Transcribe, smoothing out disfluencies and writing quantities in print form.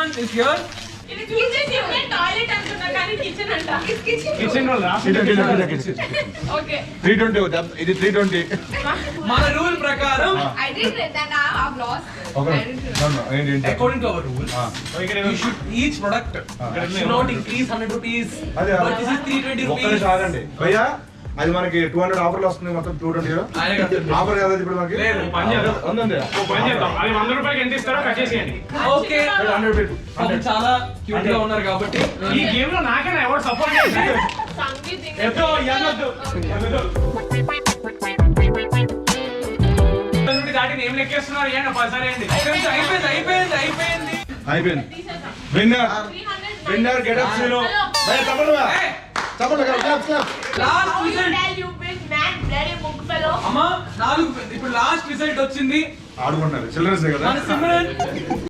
Simran is here. ఇది kitchen unit toilet అంటున్నా కానీ కిచెన్ అంట. Kitchen లో last ఓకే 320 ఇది 320 మన రూల్ ప్రకారం I didn't read that. I've lost. according to our rule you should each product should not increase 100 rupees అదే but this is 320 rupees. ఆగండి భయ్యా అది మనకి 200 ఆఫర్లు వస్తుంది మొత్తం 220 ఆయన కడుతుంది. ఆఫర్ కదా ఇప్పుడు మనకి లేదు, పని చేద్దాం. ఉందండి పని చేద్దాం అది 100 రూపాయలకి ఎంత ఇస్తారో కట్ చేసేయండి. ఓకే 100 రూపాయలు పాపం చాలా క్యూట్ గా ఉన్నారు కాబట్టి ఈ గేమ్ లో నాకైనా ఎవరు సపోర్ట్ చేసి సంగీత్ ఎద్దు ఎన్నొద్దు నుండి దాటి ఏం లెక్కేస్తున్నారు ఏంటి ఒకసారి ఏంటి అయిపోయింది అయిపోయింది విన్నర్ విన్నర్ గెట్ అప్ సీలో భయ్యా తప్పకుండా తప్పకుండా క్లాప్ క్లాప్ లాస్ట్ రిజల్ట్ అమ్మా 4 ఇప్పుడు లాస్ట్ రిజల్ట్ వచ్చింది ఆడుకుంటున్నారు చిల్డ్రన్స్ కదా మన సిమ్రన్